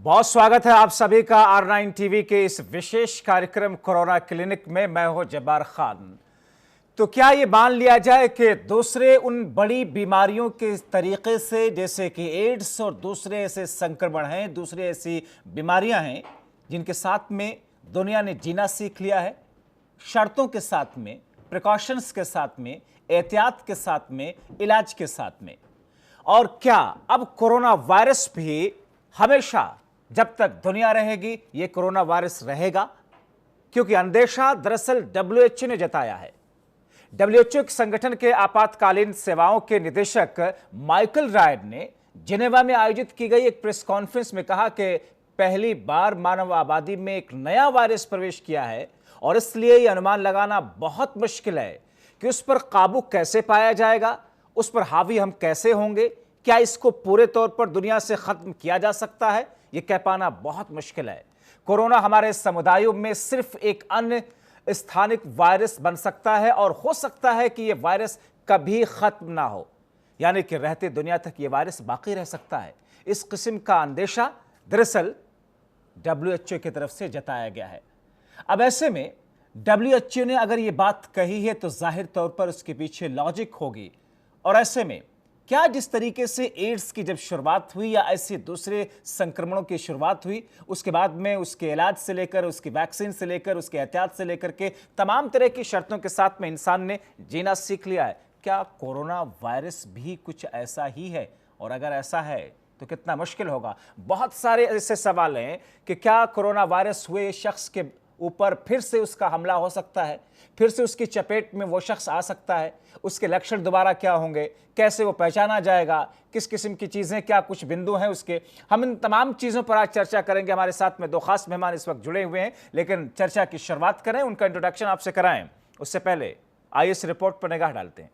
बहुत स्वागत है आप सभी का R9 टीवी के इस विशेष कार्यक्रम कोरोना क्लिनिक में। मैं हूं जब्बार खान। तो क्या ये मान लिया जाए कि दूसरे उन बड़ी बीमारियों के तरीके से, जैसे कि एड्स और दूसरे ऐसे संक्रमण हैं, दूसरे ऐसी बीमारियां हैं जिनके साथ में दुनिया ने जीना सीख लिया है, शर्तों के साथ में, प्रिकॉशंस के साथ में, एहतियात के साथ में, इलाज के साथ में। और क्या अब कोरोना वायरस भी हमेशा जब तक दुनिया रहेगी ये कोरोना वायरस रहेगा? क्योंकि अंदेशा दरअसल WHO ने जताया है। WHO के संगठन के आपातकालीन सेवाओं के निदेशक माइकल रायड ने जिनेवा में आयोजित की गई एक प्रेस कॉन्फ्रेंस में कहा कि पहली बार मानव आबादी में एक नया वायरस प्रवेश किया है और इसलिए यह अनुमान लगाना बहुत मुश्किल है कि उस पर काबू कैसे पाया जाएगा, उस पर हावी हम कैसे होंगे, क्या इसको पूरे तौर पर दुनिया से खत्म किया जा सकता है, यह कह पाना बहुत मुश्किल है। कोरोना हमारे समुदायों में सिर्फ एक अन्य स्थानिक वायरस बन सकता है और हो सकता है कि यह वायरस कभी खत्म ना हो, यानी कि रहते दुनिया तक यह वायरस बाकी रह सकता है। इस किस्म का अंदेशा दरअसल WHO की तरफ से जताया गया है। अब ऐसे में WHO ने अगर यह बात कही है तो जाहिर तौर पर उसके पीछे लॉजिक होगी। और ऐसे में क्या जिस तरीके से एड्स की जब शुरुआत हुई या ऐसे दूसरे संक्रमणों की शुरुआत हुई, उसके बाद में उसके इलाज से लेकर, उसकी वैक्सीन से लेकर, उसके एहतियात से लेकर के तमाम तरह की शर्तों के साथ में इंसान ने जीना सीख लिया है, क्या कोरोना वायरस भी कुछ ऐसा ही है? और अगर ऐसा है तो कितना मुश्किल होगा? बहुत सारे ऐसे सवाल हैं कि क्या कोरोना वायरस हुए शख्स के ऊपर फिर से उसका हमला हो सकता है, फिर से उसकी चपेट में वो शख्स आ सकता है, उसके लक्षण दोबारा क्या होंगे, कैसे वो पहचाना जाएगा, किस किस्म की चीज़ें, क्या कुछ बिंदु हैं उसके। हम इन तमाम चीज़ों पर आज चर्चा करेंगे। हमारे साथ में दो खास मेहमान इस वक्त जुड़े हुए हैं, लेकिन चर्चा की शुरुआत करें, उनका इंट्रोडक्शन आपसे कराएं उससे पहले आइए इस रिपोर्ट पर निगाह डालते हैं।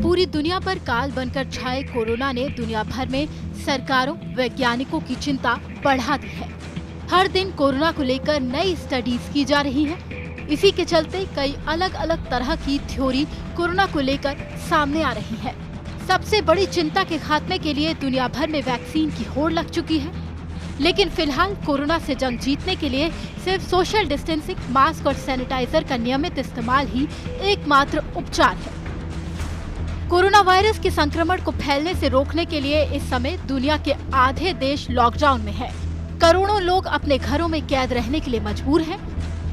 पूरी दुनिया पर काल बनकर छाए कोरोना ने दुनिया भर में सरकारों, वैज्ञानिकों की चिंता बढ़ा दी है। हर दिन कोरोना को लेकर नई स्टडीज की जा रही हैं। इसी के चलते कई अलग अलग तरह की थ्योरी कोरोना को लेकर सामने आ रही है। सबसे बड़ी चिंता के खात्मे के लिए दुनिया भर में वैक्सीन की होड़ लग चुकी है। लेकिन फिलहाल कोरोना से जंग जीतने के लिए सिर्फ सोशल डिस्टेंसिंग, मास्क और सैनिटाइजर का नियमित इस्तेमाल ही एकमात्र उपचार है। कोरोना वायरस के संक्रमण को फैलने से रोकने के लिए इस समय दुनिया के आधे देश लॉकडाउन में हैं। करोड़ों लोग अपने घरों में कैद रहने के लिए मजबूर हैं।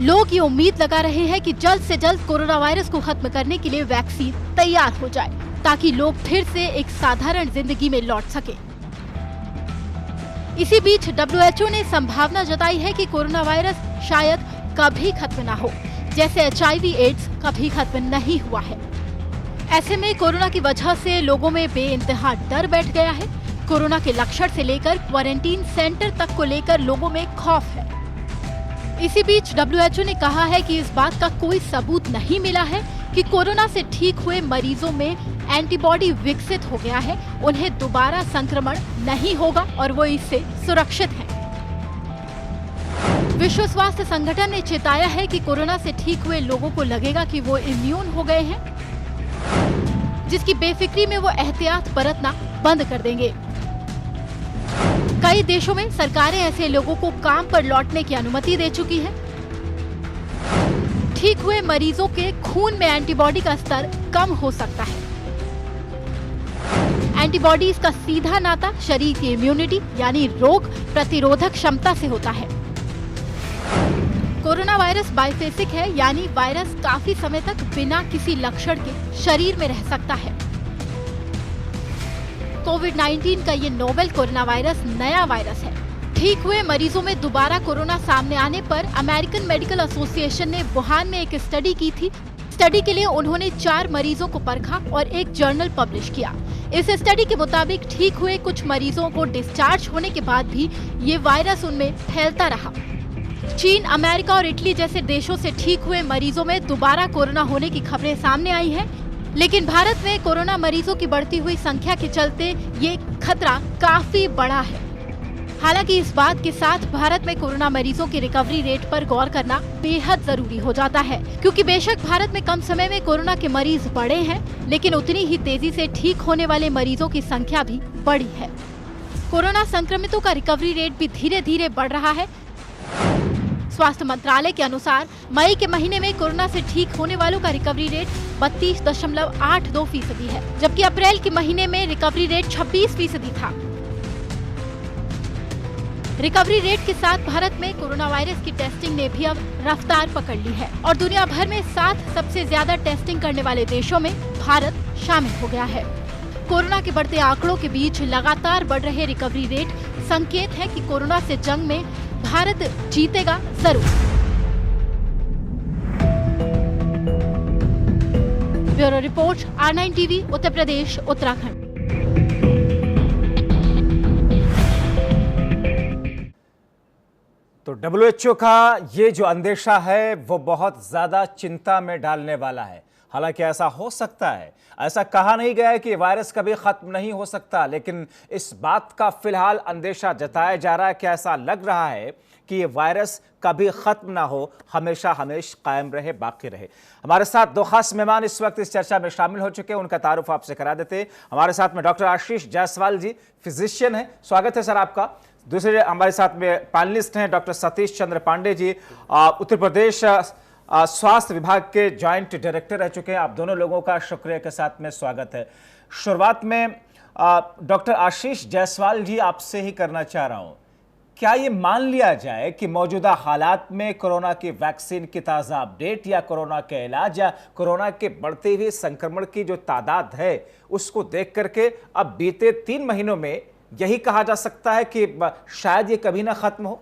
लोग ये उम्मीद लगा रहे हैं कि जल्द से जल्द कोरोना वायरस को खत्म करने के लिए वैक्सीन तैयार हो जाए, ताकि लोग फिर से एक साधारण जिंदगी में लौट सके। इसी बीच WHO ने संभावना जताई है कि कोरोना वायरस शायद कभी खत्म ना हो, जैसे HIV एड्स कभी खत्म नहीं हुआ है। ऐसे में कोरोना की वजह से लोगों में बेइंतहा डर बैठ गया है। कोरोना के लक्षण से लेकर क्वारंटीन सेंटर तक को लेकर लोगों में खौफ है। इसी बीच WHO ने कहा है कि इस बात का कोई सबूत नहीं मिला है कि कोरोना से ठीक हुए मरीजों में एंटीबॉडी विकसित हो गया है, उन्हें दोबारा संक्रमण नहीं होगा और वो इससे सुरक्षित हैं। विश्व स्वास्थ्य संगठन ने चेताया है कि कोरोना से ठीक हुए लोगों को लगेगा कि वो इम्यून हो गए हैं, जिसकी बेफिक्री में वो एहतियात बरतना बंद कर देंगे। कई देशों में सरकारें ऐसे लोगों को काम पर लौटने की अनुमति दे चुकी है। ठीक हुए मरीजों के खून में एंटीबॉडी का स्तर कम हो सकता है। एंटीबॉडीज का सीधा नाता शरीर की इम्यूनिटी यानी रोग प्रतिरोधक क्षमता से होता है। कोरोना वायरस बाइफेसिक है, यानी वायरस काफी समय तक बिना किसी लक्षण के शरीर में रह सकता है। कोविड-19 का ये नोवेल कोरोना वायरस नया वायरस है। ठीक हुए मरीजों में दोबारा कोरोना सामने आने पर अमेरिकन मेडिकल एसोसिएशन ने वुहान में एक स्टडी की थी। स्टडी के लिए उन्होंने 4 मरीजों को परखा और एक जर्नल पब्लिश किया। इस स्टडी के मुताबिक ठीक हुए कुछ मरीजों को डिस्चार्ज होने के बाद भी ये वायरस उनमें फैलता रहा। चीन, अमेरिका और इटली जैसे देशों से ठीक हुए मरीजों में दोबारा कोरोना होने की खबरें सामने आई हैं, लेकिन भारत में कोरोना मरीजों की बढ़ती हुई संख्या के चलते ये खतरा काफी बड़ा है। हालांकि इस बात के साथ भारत में कोरोना मरीजों की रिकवरी रेट पर गौर करना बेहद जरूरी हो जाता है, क्योंकि बेशक भारत में कम समय में कोरोना के मरीज बढ़े हैं, लेकिन उतनी ही तेजी से ठीक होने वाले मरीजों की संख्या भी बढ़ी है। कोरोना संक्रमितों का रिकवरी रेट भी धीरे धीरे बढ़ रहा है। स्वास्थ्य मंत्रालय के अनुसार मई के महीने में कोरोना से ठीक होने वालों का रिकवरी रेट 32.82% है, जबकि अप्रैल के महीने में रिकवरी रेट 26% था। रिकवरी रेट के साथ भारत में कोरोना वायरस की टेस्टिंग ने भी अब रफ्तार पकड़ ली है और दुनिया भर में 7 सबसे ज्यादा टेस्टिंग करने वाले देशों में भारत शामिल हो गया है। कोरोना के बढ़ते आंकड़ों के बीच लगातार बढ़ रहे रिकवरी रेट संकेत है कि कोरोना से जंग में भारत जीतेगा जरूर। Bureau report, R9 TV, Uttar Pradesh, Uttarakhand. तो WHO का ये जो अंदेशा है वो बहुत ज्यादा चिंता में डालने वाला है। हालांकि ऐसा हो सकता है, ऐसा कहा नहीं गया है कि वायरस कभी खत्म नहीं हो सकता, लेकिन इस बात का फिलहाल अंदेशा जताया जा रहा है कि ऐसा लग रहा है कि ये वायरस कभी खत्म ना हो, हमेशा कायम रहे, बाकी रहे। हमारे साथ दो खास मेहमान इस वक्त इस चर्चा में शामिल हो चुके हैं, उनका तारुफ आपसे करा देते हैं। हमारे साथ में डॉक्टर आशीष जायसवाल जी, फिजिशियन है, स्वागत है सर आपका। दूसरे हमारे साथ में पैनलिस्ट हैं डॉक्टर सतीश चंद्र पांडे जी, उत्तर प्रदेश स्वास्थ्य विभाग के जॉइंट डायरेक्टर रह चुके हैं। आप दोनों लोगों का शुक्रिया के साथ में स्वागत है। शुरुआत में डॉक्टर आशीष जायसवाल जी आपसे ही करना चाह रहा हूं, क्या ये मान लिया जाए कि मौजूदा हालात में कोरोना की वैक्सीन की ताज़ा अपडेट या कोरोना के इलाज या कोरोना के बढ़ते हुए संक्रमण की जो तादाद है उसको देख करके अब बीते 3 महीनों में यही कहा जा सकता है कि शायद ये कभी ना खत्म हो?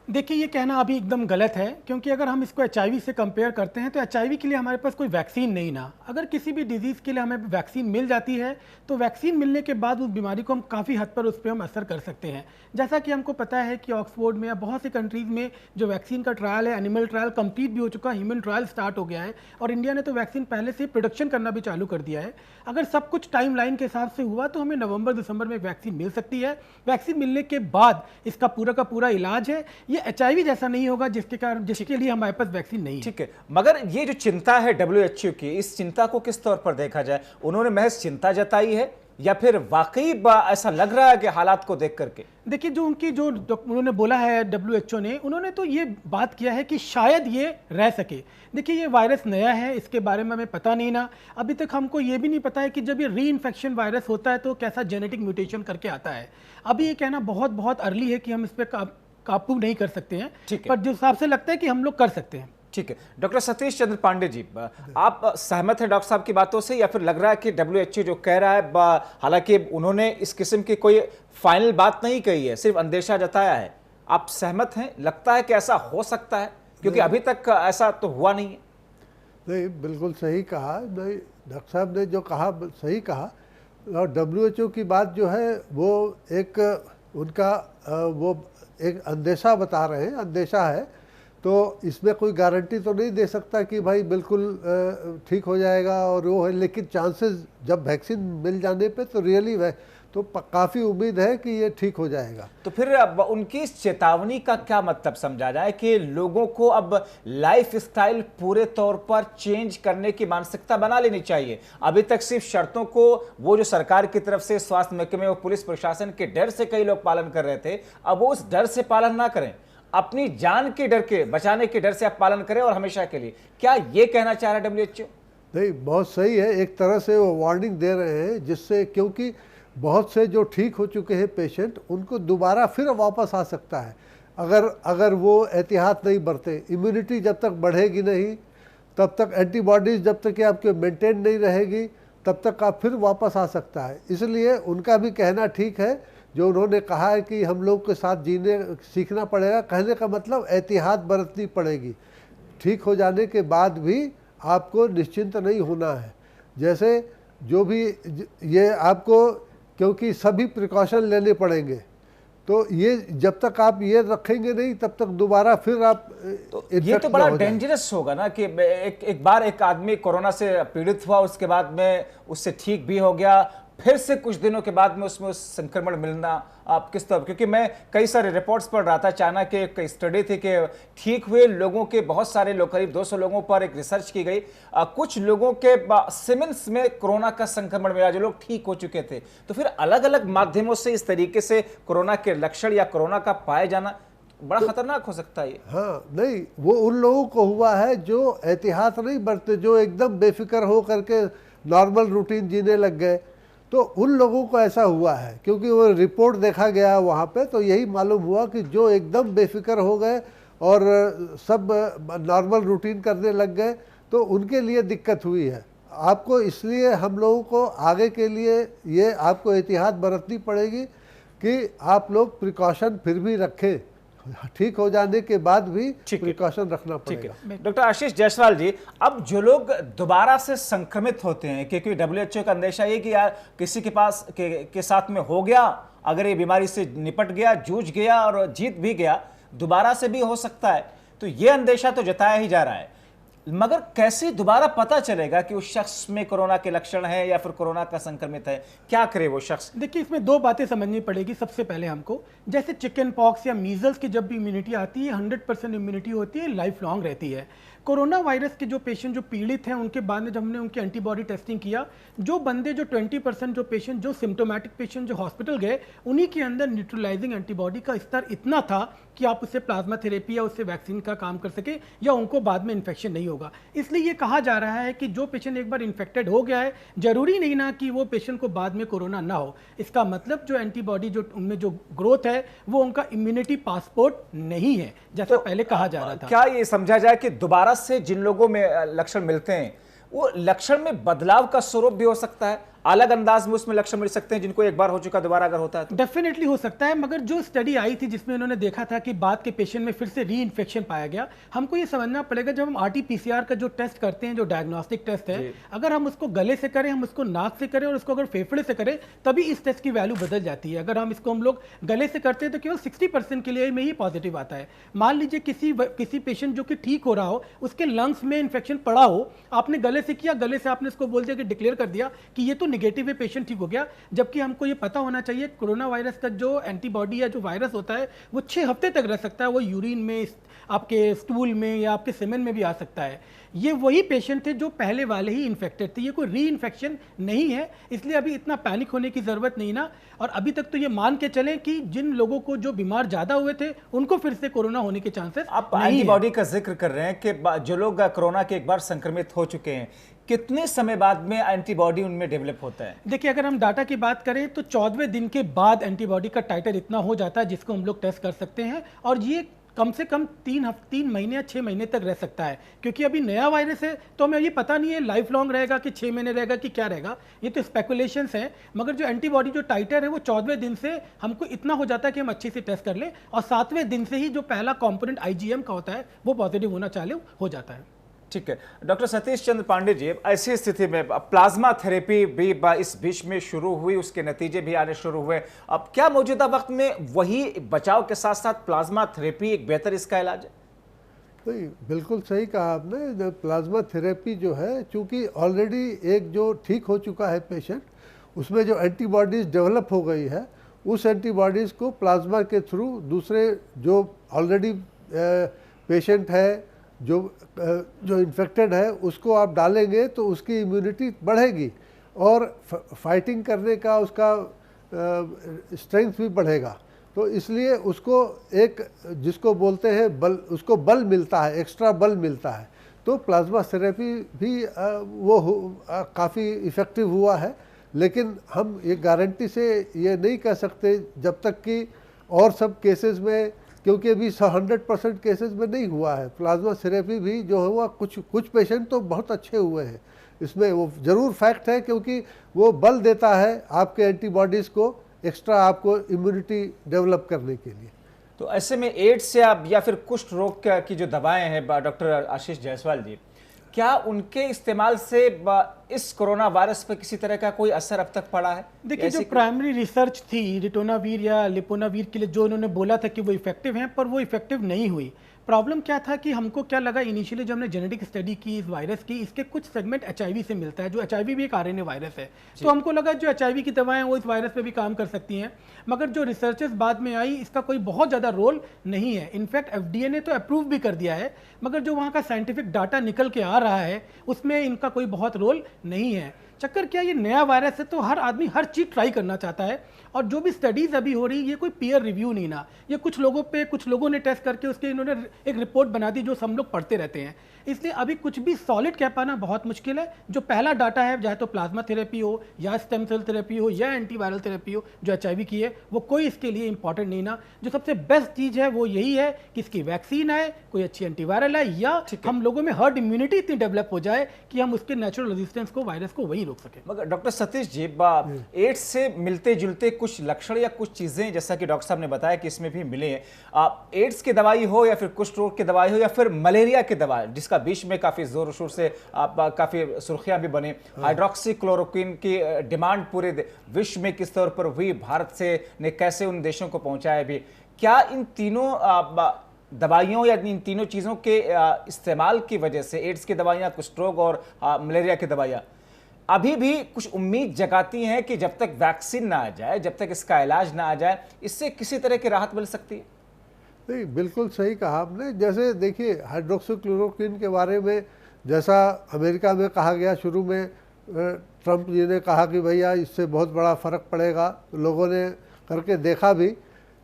देखिए, ये कहना अभी एकदम गलत है, क्योंकि अगर हम इसको HIV से कंपेयर करते हैं तो HIV के लिए हमारे पास कोई वैक्सीन नहीं ना। अगर किसी भी डिजीज़ के लिए हमें वैक्सीन मिल जाती है तो वैक्सीन मिलने के बाद उस बीमारी को हम काफ़ी हद पर उस पर हम असर कर सकते हैं। जैसा कि हमको पता है कि ऑक्सफोर्ड में या बहुत सी कंट्रीज़ में जो वैक्सीन का ट्रायल है, एनिमल ट्रायल कंप्लीट भी हो चुका है, ह्यूमन ट्रायल स्टार्ट हो गया है और इंडिया ने तो वैक्सीन पहले से प्रोडक्शन करना भी चालू कर दिया है। अगर सब कुछ टाइम लाइन के हिसाब से हुआ तो हमें नवंबर दिसंबर में वैक्सीन मिल सकती है। वैक्सीन मिलने के बाद इसका पूरा का पूरा इलाज है। ये HIV जैसा नहीं होगा जिसके लिए हमारे पास वैक्सीन नहीं है। ठीक है, मगर ये जो चिंता है WHO की, इस चिंता को किस तौर पर देखा जाए? उन्होंने महज चिंता जताई है या फिर वाकई ऐसा लग रहा है कि हालात को देख करके? देखिए, जो उन्होंने बोला है WHO ने, उन्होंने तो ये बात किया है कि शायद ये रह सके। देखिए, ये वायरस नया है, इसके बारे में हमें पता नहीं ना। अभी तक हमको ये भी नहीं पता है कि जब ये री-इन्फेक्शन वायरस होता है तो कैसा जेनेटिक म्यूटेशन करके आता है। अभी ये कहना बहुत बहुत अर्ली है कि हम इस पर काबू नहीं कर सकते हैं, पर जिस हिसाब से लगता है कि हम लोग कर सकते हैं। ठीक है, डॉक्टर सतीश चंद्र पांडे जी, आप सहमत हैं डॉक्टर साहब की बातों से या फिर लग रहा है कि WHO जो कह रहा है, हालांकि उन्होंने इस किस्म की कोई फाइनल बात नहीं कही है, सिर्फ अंदेशा जताया है, आप सहमत हैं? लगता है कि ऐसा हो सकता है, क्योंकि अभी तक ऐसा तो हुआ नहीं है। नहीं, बिल्कुल सही कहा। नहीं, डॉक्टर साहब ने जो कहा सही कहा। और WHO की बात जो है वो एक उनका वो एक अंदेशा बता रहे हैं, अंदेशा है, तो इसमें कोई गारंटी तो नहीं दे सकता कि भाई बिल्कुल ठीक हो जाएगा और वो है, लेकिन चांसेस जब वैक्सीन मिल जाने पे तो रियली तो काफ़ी उम्मीद है कि ये ठीक हो जाएगा। तो फिर अब उनकी इस चेतावनी का क्या मतलब समझा जाए कि लोगों को अब लाइफ स्टाइल पूरे तौर पर चेंज करने की मानसिकता बना लेनी चाहिए? अभी तक सिर्फ शर्तों को वो जो सरकार की तरफ से स्वास्थ्य महकमे और पुलिस प्रशासन के डर से कई लोग पालन कर रहे थे, अब वो उस डर से पालन ना करें, अपनी जान के डर के बचाने के डर से आप पालन करें और हमेशा के लिए। क्या ये कहना चाह रहा है WHO? नहीं, बहुत सही है। एक तरह से वो वार्निंग दे रहे हैं, जिससे क्योंकि बहुत से जो ठीक हो चुके हैं पेशेंट, उनको दोबारा फिर वापस आ सकता है अगर वो एहतियात नहीं बरते। इम्यूनिटी जब तक बढ़ेगी नहीं, तब तक एंटीबॉडीज़ जब तक आपके मेंटेन नहीं रहेगी, तब तक आप फिर वापस आ सकता है। इसलिए उनका भी कहना ठीक है जो उन्होंने कहा है कि हम लोग के साथ जीने सीखना पड़ेगा। कहने का मतलब एहतियात बरतनी पड़ेगी। ठीक हो जाने के बाद भी आपको निश्चिंत नहीं होना है। जैसे जो भी ये आपको, क्योंकि सभी प्रिकॉशन लेने पड़ेंगे, तो ये जब तक आप ये रखेंगे नहीं तब तक दोबारा फिर आप तो ये तो बड़ा डेंजरस होगा ना कि एक बार एक आदमी कोरोना से पीड़ित हुआ, उसके बाद में उससे ठीक भी हो गया, फिर से कुछ दिनों के बाद में उसमें उस संक्रमण मिलना आप किस तरह, क्योंकि मैं कई सारे रिपोर्ट्स पढ़ रहा था, चाइना के एक स्टडी थी कि ठीक हुए लोगों के बहुत सारे लोग, करीब 200 लोगों पर एक रिसर्च की गई, कुछ लोगों के सीमेंस में कोरोना का संक्रमण मिला जो लोग ठीक हो चुके थे। तो फिर अलग अलग माध्यमों से इस तरीके से कोरोना के लक्षण या कोरोना का पाए जाना बड़ा खतरनाक हो सकता है। हाँ, नहीं, वो उन लोगों को हुआ है जो एहतियात नहीं बरते, जो एकदम बेफिक्र हो करके नॉर्मल रूटीन जीने लग गए, तो उन लोगों को ऐसा हुआ है। क्योंकि वो रिपोर्ट देखा गया वहाँ पे, तो यही मालूम हुआ कि जो एकदम बेफिक्र हो गए और सब नॉर्मल रूटीन करने लग गए, तो उनके लिए दिक्कत हुई है। आपको इसलिए हम लोगों को आगे के लिए ये आपको एहतियात बरतनी पड़ेगी कि आप लोग प्रिकॉशन फिर भी रखें, ठीक हो जाने के बाद भी प्रिकॉशन रखना पड़ेगा। डॉक्टर आशीष जायसवाल जी, अब जो लोग दोबारा से संक्रमित होते हैं, क्योंकि WHO का अंदेशा ये कि यार किसी के पास के साथ में हो गया, अगर ये बीमारी से निपट गया, जूझ गया और जीत भी गया, दोबारा से भी हो सकता है, तो ये अंदेशा तो जताया ही जा रहा है। मगर कैसे दोबारा पता चलेगा कि उस शख्स में कोरोना के लक्षण है या फिर कोरोना का संक्रमित है? क्या करे वो शख्स? देखिए, इसमें दो बातें समझनी पड़ेगी। सबसे पहले हमको, जैसे चिकन पॉक्स या मीजल्स की जब भी इम्यूनिटी आती है, 100% इम्यूनिटी होती है, लाइफ लॉन्ग रहती है। कोरोना वायरस के जो पेशेंट जो पीड़ित हैं, उनके बाद में जब हमने उनकी एंटीबॉडी टेस्टिंग किया, जो बंदे जो 20% जो पेशेंट जो सिम्टोमेटिक पेशेंट जो हॉस्पिटल गए, उन्हीं के अंदर न्यूट्रलाइजिंग एंटीबॉडी का स्तर इतना था कि आप उससे प्लाज्मा थेरेपी या उससे वैक्सीन का काम कर सके, या उनको बाद में इन्फेक्शन नहीं होगा। इसलिए ये कहा जा रहा है कि जो पेशेंट एक बार इन्फेक्टेड हो गया है, जरूरी नहीं ना कि वो पेशेंट को बाद में कोरोना ना हो। इसका मतलब जो एंटीबॉडी जो उनमें जो ग्रोथ है, वो उनका इम्यूनिटी पासपोर्ट नहीं है, जैसा पहले कहा जा रहा था। क्या ये समझा जाए कि दोबारा से जिन लोगों में लक्षण मिलते हैं, वो लक्षण में बदलाव का स्वरूप भी हो सकता है, अलग अंदाज में उसमें लक्षण मिल सकते हैं जिनको एक बार हो चुका दोबारा अगर होता है तो? डेफिनेटली हो सकता है, मगर जो स्टडी आई थी जिसमें उन्होंने देखा था कि बाद के पेशेंट में फिर से री इन्फेक्शन पाया गया, हमको ये समझना पड़ेगा, जब हम RT-PCR का जो टेस्ट करते हैं, जो डायग्नोस्टिक टेस्ट है, अगर हम उसको गले से करें, हम उसको नाक से करें और उसको अगर फेफड़े से करें, तभी इस टेस्ट की वैल्यू बदल जाती है। अगर हम इसको हम लोग गले से करते हैं तो केवल 60% के लिए में ही पॉजिटिव आता है। मान लीजिए किसी पेशेंट जो कि ठीक हो रहा हो, उसके लंग्स में इन्फेक्शन पड़ा हो, आपने गले से किया, गले से आपने उसको बोल दिया कि डिक्लेयर कर दिया कि ये तो निगेटिव है, पेशेंट ठीक हो गया। जबकि हमको ये पता होना चाहिए कोरोना वायरस का जो एंटीबॉडी या जो वायरस होता है, वो 6 हफ्ते तक रह सकता है। वो यूरिन में, आपके स्टूल में या आपके सीमेन में भी आ सकता है। ये वही पेशेंट थे जो पहले वाले ही इन्फेक्टेड थे, ये कोई री इन्फेक्शन नहीं है। इसलिए अभी इतना पैनिक होने की जरूरत नहीं ना। और अभी तक तो ये मान के चलें कि जिन लोगों को जो बीमार ज्यादा हुए थे, उनको फिर से कोरोना होने के चांसेस आप एंटीबॉडी का जिक्र कर रहे हैं कि जो लोग कोरोना के एक बार संक्रमित हो चुके हैं, कितने समय बाद में एंटीबॉडी उनमें डेवलप होता है? देखिए, अगर हम डाटा की बात करें तो 14वें दिन के बाद एंटीबॉडी का टाइटर इतना हो जाता है जिसको हम लोग टेस्ट कर सकते हैं, और ये कम से कम 3 महीने या 6 महीने तक रह सकता है। क्योंकि अभी नया वायरस है तो हमें ये पता नहीं है लाइफ लॉन्ग रहेगा कि 6 महीने रहेगा कि क्या रहेगा, ये तो स्पेकुलेशंस हैं। मगर जो एंटीबॉडी जो टाइटर है, वो 14वें दिन से हमको इतना हो जाता है कि हम अच्छे से टेस्ट कर लें, और 7वें दिन से ही जो पहला कॉम्पोनेंट IgM का होता है, वो पॉजिटिव होना चालू हो जाता है। ठीक है डॉक्टर सतीश चंद्र पांडे जी, ऐसी स्थिति में प्लाज्मा थेरेपी भी इस बीच में शुरू हुई, उसके नतीजे भी आने शुरू हुए। अब क्या मौजूदा वक्त में वही बचाव के साथ साथ प्लाज्मा थेरेपी एक बेहतर इसका इलाज है? नहीं, बिल्कुल सही कहा आपने। प्लाज्मा थेरेपी जो है, चूँकि ऑलरेडी एक जो ठीक हो चुका है पेशेंट, उसमें जो एंटीबॉडीज़ डेवलप हो गई है, उस एंटीबॉडीज़ को प्लाज्मा के थ्रू दूसरे जो ऑलरेडी पेशेंट है, जो इन्फेक्टेड है, उसको आप डालेंगे तो उसकी इम्यूनिटी बढ़ेगी और फाइटिंग करने का उसका स्ट्रेंथ भी बढ़ेगा। तो इसलिए उसको एक, जिसको बोलते हैं बल, उसको बल मिलता है, एक्स्ट्रा बल मिलता है। तो प्लाज्मा थेरेपी भी वो काफ़ी इफ़ेक्टिव हुआ है। लेकिन हम ये गारंटी से ये नहीं कह सकते जब तक कि और सब केसेस में, क्योंकि अभी 100% केसेस में नहीं हुआ है। प्लाज्मा थेरेपी भी जो हुआ, कुछ पेशेंट तो बहुत अच्छे हुए हैं। इसमें वो ज़रूर फैक्ट है, क्योंकि वो बल देता है आपके एंटीबॉडीज़ को एक्स्ट्रा, आपको इम्यूनिटी डेवलप करने के लिए। तो ऐसे में एड्स से आप या फिर कुष्ठ रोग की जो दवाएं हैं डॉक्टर आशीष जायसवाल जी, क्या उनके इस्तेमाल से इस कोरोना वायरस पर किसी तरह का कोई असर अब तक पड़ा है? देखिए, जो प्राइमरी रिसर्च थी रिटोनावीर या लिपोनावीर के लिए, जो उन्होंने बोला था कि वो इफेक्टिव हैं, पर वो इफेक्टिव नहीं हुई। प्रॉब्लम क्या था कि हमको क्या लगा इनिशियली जब हमने जेनेटिक स्टडी की इस वायरस की, इसके कुछ सेगमेंट एचआईवी से मिलता है, जो एचआईवी भी एक आरएनए वायरस है। तो हमको लगा जो एचआईवी की दवाएं वो इस वायरस पे भी काम कर सकती हैं, मगर जो रिसर्चेस बाद में आई इसका कोई बहुत ज़्यादा रोल नहीं है। इनफैक्ट एफडीए ने तो अप्रूव भी कर दिया है, मगर जो वहाँ का साइंटिफिक डाटा निकल के आ रहा है उसमें इनका कोई बहुत रोल नहीं है। चक्कर क्या, ये नया वायरस है तो हर आदमी हर चीज़ ट्राई करना चाहता है, और जो भी स्टडीज़ अभी हो रही ये कोई पीयर रिव्यू नहीं ना, ये कुछ लोगों पे कुछ लोगों ने टेस्ट करके उसके इन्होंने एक रिपोर्ट बना दी जो हम लोग पढ़ते रहते हैं। इसलिए अभी कुछ भी सॉलिड कह पाना बहुत मुश्किल है। जो पहला डाटा है, चाहे तो प्लाज्मा थेरेपी हो या स्टेम सेल थेरेपी हो या एंटीवायरल थेरेपी हो जो एचआईवी की है, वो कोई इसके लिए इंपॉर्टेंट नहीं ना। जो सबसे बेस्ट चीज़ है वो यही है कि इसकी वैक्सीन आए, कोई अच्छी एंटीवायरल आए, या हम लोगों में हर्ड इम्यूनिटी इतनी डेवलप हो जाए कि हम उसके नेचुरल रेजिस्टेंस को, वायरस को वहीं रोक सकें। मगर डॉक्टर सतीश जी, एड्स से मिलते जुलते कुछ लक्षण या कुछ चीजें जैसा कि डॉक्टर साहब ने बताया कि इसमें भी मिले हैं। एड्स की दवाई हो या फिर कुष्ठ रोग की दवाई हो या फिर मलेरिया की दवाई, जिसका बीच में काफी जोर शोर से काफी सुर्खियां भी बनी, हाइड्रोक्सी क्लोरोक्विन की डिमांड पूरे विश्व में किस तौर पर हुई, भारत से ने कैसे उन देशों को पहुंचाया भी, क्या इन तीनों दवाइयों या इन तीनों चीजों के इस्तेमाल की वजह से एड्स की दवाइयां, कुष्ठ रोग और मलेरिया की दवाइयां अभी भी कुछ उम्मीद जगाती हैं कि जब तक वैक्सीन ना आ जाए, जब तक इसका इलाज ना आ जाए, इससे किसी तरह की राहत मिल सकती है? नहीं, बिल्कुल सही कहा आपने। जैसे देखिए, हाइड्रोक्सीक्लोरोक्विन के बारे में जैसा अमेरिका में कहा गया शुरू में, ट्रंप जी ने कहा कि भैया इससे बहुत बड़ा फर्क पड़ेगा, लोगों ने करके देखा भी,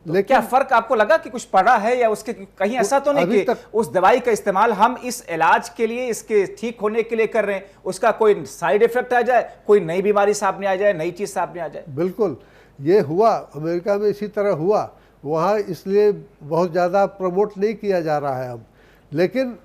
तो लेकिन क्या फर्क आपको लगा कि कुछ पड़ा है, या उसके कहीं ऐसा तो नहीं कि उस दवाई का इस्तेमाल हम इस इलाज के लिए, इसके ठीक होने के लिए कर रहे हैं, उसका कोई साइड इफेक्ट आ जाए, कोई नई बीमारी सामने आ जाए, नई चीज सामने आ जाए? बिल्कुल, ये हुआ अमेरिका में, इसी तरह हुआ वहाँ, इसलिए बहुत ज़्यादा प्रमोट नहीं किया जा रहा है अब। लेकिन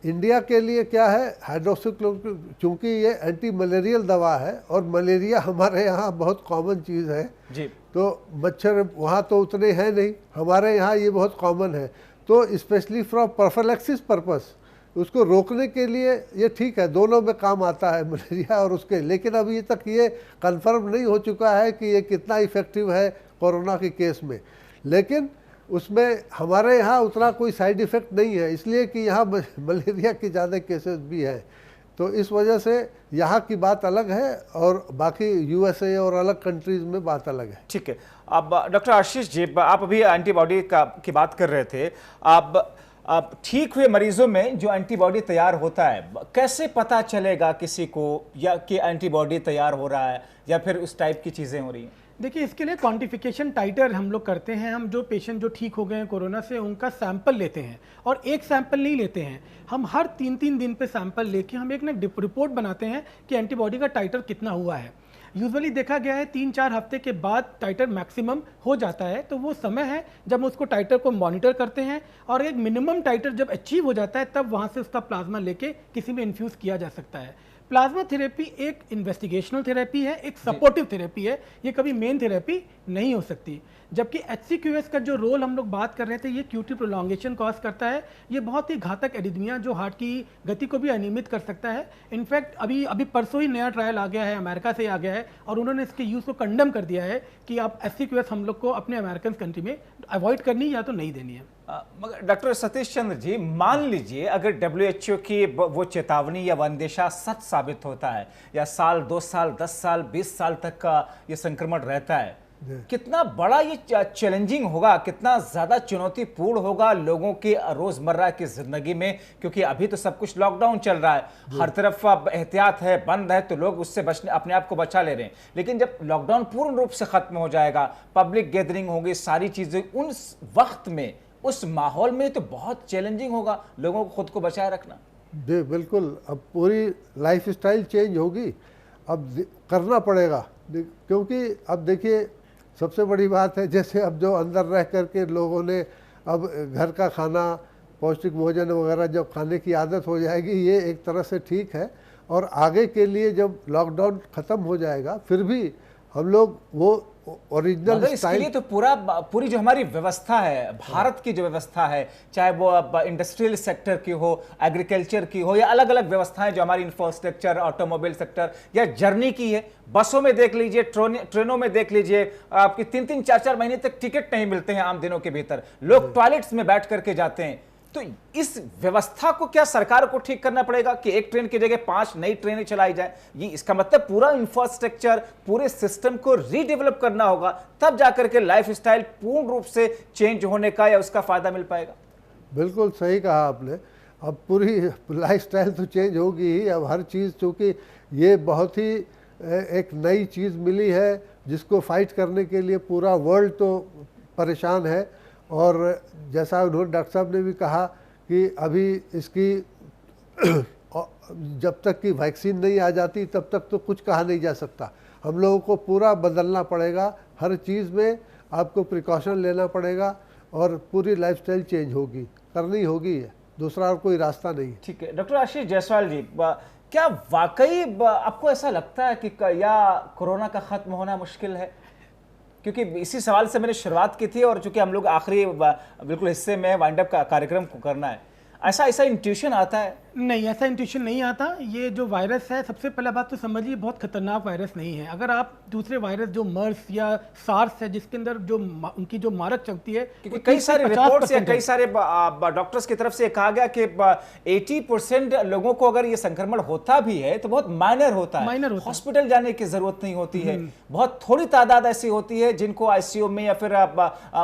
इंडिया के लिए क्या है, हाइड्रोक्सीक्लोरोक्विन, चूँकि ये एंटी मलेरियल दवा है और मलेरिया हमारे यहाँ बहुत कॉमन चीज़ है जी, तो मच्छर वहाँ तो उतने हैं नहीं, हमारे यहाँ ये बहुत कॉमन है। तो स्पेशली फॉर प्रोफिलैक्सिस पर्पस, उसको रोकने के लिए ये ठीक है, दोनों में काम आता है, मलेरिया और उसके। लेकिन अभी तक ये कंफर्म नहीं हो चुका है कि ये कितना इफ़ेक्टिव है कोरोना के केस में। लेकिन उसमें हमारे यहाँ उतना कोई साइड इफ़ेक्ट नहीं है, इसलिए कि यहाँ मलेरिया के ज़्यादा केसेस भी हैं, तो इस वजह से यहाँ की बात अलग है और बाकी यूएसए और अलग कंट्रीज़ में बात अलग है। ठीक है। अब डॉक्टर आशीष जी, आप अभी एंटीबॉडी की बात कर रहे थे। अब ठीक हुए मरीजों में जो एंटीबॉडी तैयार होता है, कैसे पता चलेगा किसी को या कि एंटीबॉडी तैयार हो रहा है या फिर उस टाइप की चीज़ें हो रही हैं? देखिए, इसके लिए क्वांटिफिकेशन टाइटर हम लोग करते हैं। हम जो पेशेंट जो ठीक हो गए हैं कोरोना से, उनका सैंपल लेते हैं, और एक सैंपल नहीं लेते हैं हम, हर 3-3 दिन पे सैंपल लेके हम एक ना रिपोर्ट बनाते हैं कि एंटीबॉडी का टाइटर कितना हुआ है। यूजुअली देखा गया है 3-4 हफ्ते के बाद टाइटर मैक्सिमम हो जाता है, तो वो समय है जब उसको टाइटर को मॉनिटर करते हैं, और एक मिनिमम टाइटर जब अचीव हो जाता है तब वहाँ से उसका प्लाज्मा लेके किसी में इन्फ्यूज़ किया जा सकता है। प्लाज्मा थेरेपी एक इन्वेस्टिगेशनल थेरेपी है, एक सपोर्टिव थेरेपी है, ये कभी मेन थेरेपी नहीं हो सकती। जबकि HCQS का जो रोल हम लोग बात कर रहे थे, ये QT प्रोलॉन्गेशन कॉज करता है। ये बहुत ही घातक एरिथमिया जो हार्ट की गति को भी अनियमित कर सकता है। इनफैक्ट अभी परसों ही नया ट्रायल आ गया है, अमेरिका से आ गया है, और उन्होंने इसके यूज़ को कंडम कर दिया है कि आप HCQS हम लोग को अपने अमेरिकन कंट्री में अवॉइड करनी या तो नहीं देनी है। मगर डॉक्टर सतीश चंद्र जी, मान लीजिए अगर WHO की वो चेतावनी या वो अंदेशा सच साबित होता है, या साल, 2 साल, 10 साल, 20 साल तक का ये संक्रमण रहता है, कितना बड़ा ये चैलेंजिंग होगा, कितना ज्यादा चुनौतीपूर्ण होगा लोगों की रोजमर्रा की जिंदगी में, क्योंकि अभी तो सब कुछ लॉकडाउन चल रहा है, हर तरफ अब एहतियात है, बंद है, तो लोग उससे बचने, अपने आप को बचा ले रहे हैं। लेकिन जब लॉकडाउन पूर्ण रूप से खत्म हो जाएगा, पब्लिक गैदरिंग होगी, सारी चीजें, उन वक्त में, उस माहौल में तो बहुत चैलेंजिंग होगा लोगों को खुद को बचाए रखना। जी बिल्कुल, अब पूरी लाइफ स्टाइल चेंज होगी, अब करना पड़ेगा। क्योंकि अब देखिए, सबसे बड़ी बात है, जैसे अब जो अंदर रह करके लोगों ने अब घर का खाना, पौष्टिक भोजन वगैरह जब खाने की आदत हो जाएगी, ये एक तरह से ठीक है। और आगे के लिए जब लॉकडाउन ख़त्म हो जाएगा, फिर भी हम लोग वो ओरिजिनल इसके लिए तो पूरी जो हमारी व्यवस्था है, भारत की जो व्यवस्था है, चाहे वो इंडस्ट्रियल सेक्टर की हो, एग्रीकल्चर की हो, या अलग अलग व्यवस्थाएं जो हमारी इंफ्रास्ट्रक्चर, ऑटोमोबाइल सेक्टर या जर्नी की है, बसों में देख लीजिए, ट्रेनों में देख लीजिए, आपकी 3-3, 4-4 महीने तक टिकट नहीं मिलते हैं आम दिनों के भीतर, लोग टॉयलेट्स में बैठ करके जाते हैं। तो इस व्यवस्था को क्या सरकार को ठीक करना पड़ेगा कि एक ट्रेन की जगह 5 नई ट्रेनें चलाई जाए? ये इसका मतलब पूरा इंफ्रास्ट्रक्चर, पूरे सिस्टम को रीडेवलप करना होगा, तब जाकर के लाइफस्टाइल पूर्ण रूप से चेंज होने का या उसका फायदा मिल पाएगा। बिल्कुल सही कहा आपने। अब पूरी लाइफस्टाइल तो चेंज होगी ही। अब हर चीज़, चूँकि ये बहुत ही एक नई चीज़ मिली है जिसको फाइट करने के लिए पूरा वर्ल्ड तो परेशान है। और जैसा उन्होंने डॉक्टर साहब ने भी कहा कि अभी इसकी जब तक कि वैक्सीन नहीं आ जाती तब तक तो कुछ कहा नहीं जा सकता। हम लोगों को पूरा बदलना पड़ेगा, हर चीज़ में आपको प्रिकॉशन लेना पड़ेगा और पूरी लाइफस्टाइल चेंज होगी, करनी होगी, दूसरा और कोई रास्ता नहीं। ठीक है डॉक्टर आशीष जायसवाल जी, क्या वाकई आपको ऐसा लगता है कि या कोरोना का खत्म होना मुश्किल है? क्योंकि इसी सवाल से मैंने शुरुआत की थी और चूंकि हम लोग आखिरी बिल्कुल हिस्से में वाइंड अप का कार्यक्रम को करना है, ऐसा इंट्यूशन आता है? नहीं, ऐसा इंट्यूशन नहीं आता। ये जो वायरस है, सबसे पहला बात तो समझिए, बहुत खतरनाक वायरस नहीं है। अगर आप दूसरे वायरस जो मर्स या सार्स है, जिसके अंदर जो उनकी जो मारक शक्ति है, क्योंकि कई सारे रिपोर्ट्स या कई सारे डॉक्टर्स की तरफ से कहा गया कि 80% लोगों को अगर ये संक्रमण होता भी है तो बहुत माइनर होता है, हॉस्पिटल जाने की जरूरत नहीं होती है। बहुत थोड़ी तादाद ऐसी होती है जिनको आईसीयू में या फिर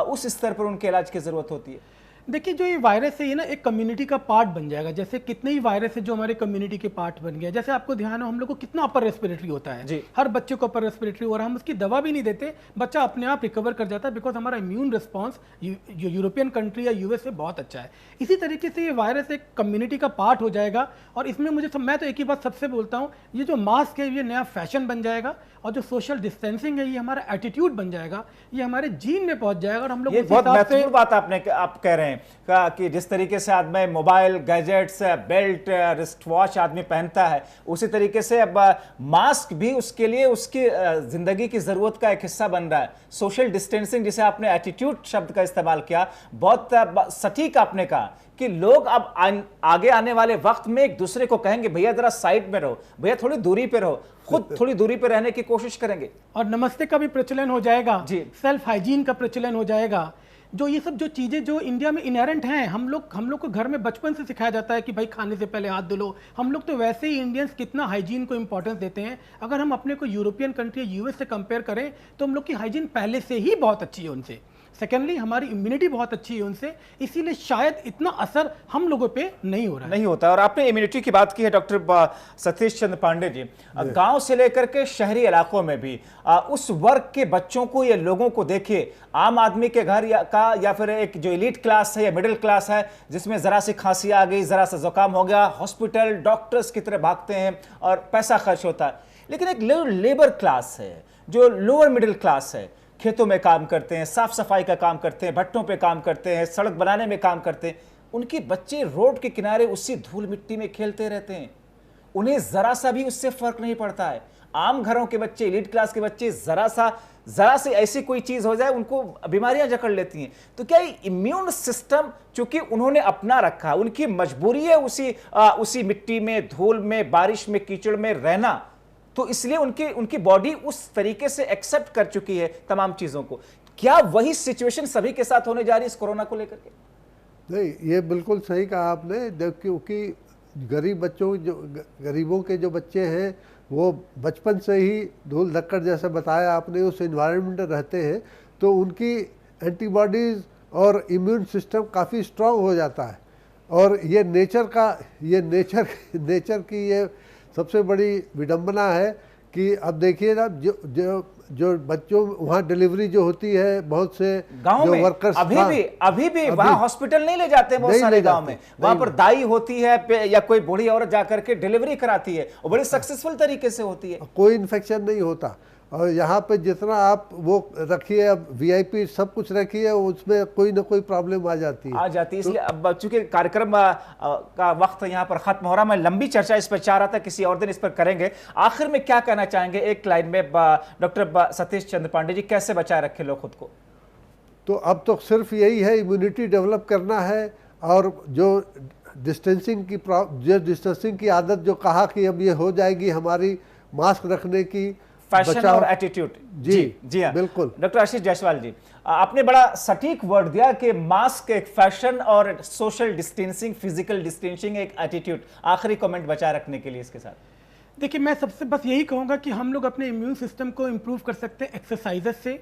उस स्तर पर उनके इलाज की जरूरत होती है। देखिए, जो ये वायरस है, ये ना एक कम्युनिटी का पार्ट बन जाएगा। जैसे कितने ही वायरस है जो हमारे कम्युनिटी के पार्ट बन गया। जैसे आपको ध्यान हो, हम लोग को कितना अपर रेस्पिरेटरी होता है, हर बच्चे को अपर रेस्पिरेटरी, और हम उसकी दवा भी नहीं देते, बच्चा अपने आप रिकवर कर जाता है, बिकॉज हमारा इम्यून रिस्पॉन्स जो यूरोपियन कंट्री या यूएस से बहुत अच्छा है। इसी तरीके से ये वायरस एक कम्युनिटी का पार्ट हो जाएगा। और इसमें मैं तो एक ही बात सबसे बोलता हूँ, ये जो मास्क है ये नया फैशन बन जाएगा, और जो सोशल डिस्टेंसिंग है ये हमारा एटीट्यूड बन जाएगा, ये हमारे जीन में पहुंच जाएगा। और हम लोग बहुत महत्वपूर्ण बात आप कह रहे हैं कि जिस तरीके से आदमी mobile, gadgets, belt, wrist watch आदमी पहनता है, उसी तरीके से अब मास्क भी उसके लिए उसकी जिंदगी की जरूरत का एक हिस्सा बन रहा है। सोशल डिस्टेंसिंग, जिसे आपने एटीट्यूड शब्द का इस्तेमाल किया, बहुत सटीक आपने कहा कि लोग अब आगे आने वाले वक्त में एक दूसरे को कहेंगे भैया जरा साइड में रहो, भैया थोड़ी दूरी पे रहो, खुद थोड़ी दूरी पे रहने की कोशिश करेंगे। और नमस्ते का भी प्रचलन हो जाएगा, सेल्फ हाइजीन का प्रचलन हो जाएगा। जो ये सब जो चीज़ें जो इंडिया में इनहेरेंट हैं, हम लोग को घर में बचपन से सिखाया जाता है कि भाई खाने से पहले हाथ धुलो। हम लोग तो वैसे ही इंडियंस कितना हाइजीन को इंपॉर्टेंस देते हैं। अगर हम अपने को यूरोपियन कंट्री, यूएस से कंपेयर करें तो हम लोग की हाइजीन पहले से ही बहुत अच्छी है उनसे। सेकेंडली, हमारी इम्यूनिटी बहुत अच्छी है उनसे, इसीलिए शायद इतना असर हम लोगों पे नहीं हो रहा है। नहीं होता। और आपने इम्यूनिटी की बात की है डॉक्टर सतीश चंद्र पांडे जी, गांव से लेकर के शहरी इलाकों में भी उस वर्ग के बच्चों को या लोगों को देखिए, आम आदमी के घर या फिर एक जो एलीट क्लास है या मिडिल क्लास है, जिसमें जरा सी खांसी आ गई, जरा सा जुकाम हो गया, हॉस्पिटल डॉक्टर्स की तरह भागते हैं और पैसा खर्च होता है। लेकिन एक लेबर क्लास है, जो लोअर मिडिल क्लास है, खेतों में काम करते हैं, साफ सफाई का काम करते हैं, भट्टों पे काम करते हैं, सड़क बनाने में काम करते हैं, उनके बच्चे रोड के किनारे उसी धूल मिट्टी में खेलते रहते हैं, उन्हें जरा सा भी उससे फर्क नहीं पड़ता है। आम घरों के बच्चे, एलीट क्लास के बच्चे, जरा से ऐसी कोई चीज हो जाए उनको बीमारियां जकड़ लेती हैं। तो क्या इम्यून सिस्टम चूंकि उन्होंने अपना रखा, उनकी मजबूरी है उसी मिट्टी में, धूल में, बारिश में, कीचड़ में रहना, तो इसलिए उनकी बॉडी उस तरीके से एक्सेप्ट कर चुकी है तमाम चीजों को। क्या वही सिचुएशन सभी के साथ होने जा रही है इस कोरोना को लेकर के? नहीं, ये बिल्कुल सही कहा आपने। क्योंकि गरीबों के जो बच्चे हैं वो बचपन से ही धूल धक्कड़ जैसे बताया आपने उस एनवायरनमेंट में रहते हैं, तो उनकी एंटीबॉडीज़ और इम्यून सिस्टम काफ़ी स्ट्रांग हो जाता है। और ये नेचर की ये सबसे बड़ी विडंबना है कि अब देखिए ना, जो बच्चों वहाँ डिलीवरी जो होती है, बहुत से गाँव में वर्कर्स अभी भी वहाँ हॉस्पिटल नहीं ले जाते बहुत सारे गाँव में, वहाँ पर दाई होती है या कोई बूढ़ी औरत जाकर के डिलीवरी कराती है और बड़ी सक्सेसफुल तरीके से होती है, कोई इन्फेक्शन नहीं होता। और यहाँ पे जितना आप वो रखिए, अब वीआईपी सब कुछ रखिए, उसमें कोई ना कोई प्रॉब्लम आ जाती है। इसलिए अब चूंकि कार्यक्रम का वक्त यहाँ पर खत्म हो रहा, मैं लंबी चर्चा इस पर चाह रहा था, किसी और दिन इस पर करेंगे। आखिर में क्या कहना चाहेंगे एक लाइन में डॉक्टर सतीश चंद्र पांडे जी, कैसे बचाए रखे लोग खुद को? तो अब तो सिर्फ यही है, इम्यूनिटी डेवलप करना है। और जो डिस्टेंसिंग की आदत जो कहा कि अब ये हो जाएगी हमारी, मास्क रखने की, फैशन बचाव। और एटीट्यूड। जी हाँ, बिल्कुल। डॉक्टर आशीष जायसवाल जी, आपने बड़ा सटीक वर्ड दिया कि मास्क एक फैशन और सोशल डिस्टेंसिंग, फिजिकल डिस्टेंसिंग एक एटीट्यूड। आखिरी कमेंट बचा रखने के लिए इसके साथ। देखिए, मैं सबसे बस यही कहूँगा कि हम लोग अपने इम्यून सिस्टम को इम्प्रूव कर सकते हैं एक्सरसाइजेस से,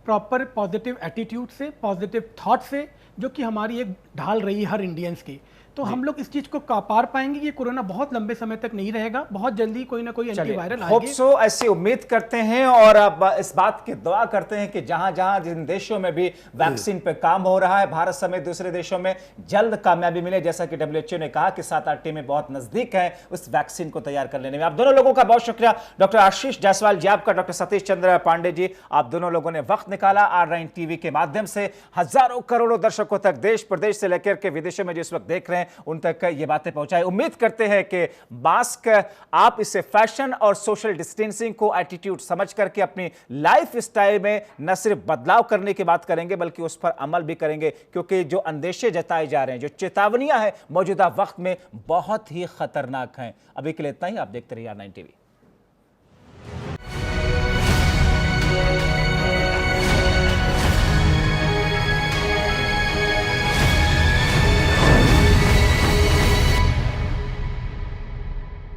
प्रॉपर पॉजिटिव एटीट्यूड से, पॉजिटिव थॉट से, जो कि हमारी एक ढाल रही है हर इंडियंस की। तो हम लोग इस चीज को पार पाएंगे। ये कोरोना बहुत लंबे समय तक नहीं रहेगा, बहुत जल्दी कोई ना कोई एंटीवायरल होप आएगी। सो, ऐसी उम्मीद करते हैं और अब इस बात की दुआ करते हैं कि जहां जहां जिन देशों में भी वैक्सीन पे काम हो रहा है, भारत समेत दूसरे देशों में जल्द कामयाबी मिले। जैसा कि WHO ने कहा कि 7-8 टीमें बहुत नजदीक हैं उस वैक्सीन को तैयार कर लेने में। आप दोनों लोगों का बहुत शुक्रिया, डॉक्टर आशीष जायसवाल जी आपका, डॉक्टर सतीश चंद्र पांडे जी, आप दोनों लोगों ने वक्त निकाला R9 टीवी के माध्यम से हजारों करोड़ों दर्शकों तक देश प्रदेश से लेकर के विदेशों में जिस वक्त देख रहे हैं उन तक ये बातें पहुंचाए। उम्मीद करते हैं कि मास्क आप इसे फैशन और सोशल डिस्टेंसिंग को एटीट्यूड समझ करके अपनी लाइफ स्टाइल में न सिर्फ बदलाव करने की बात करेंगे बल्कि उस पर अमल भी करेंगे, क्योंकि जो अंदेशे जताए जा रहे हैं, जो चेतावनियां हैं मौजूदा वक्त में बहुत ही खतरनाक हैं। अभी के लिए इतना ही। आप देखते रहिए R9 टीवी।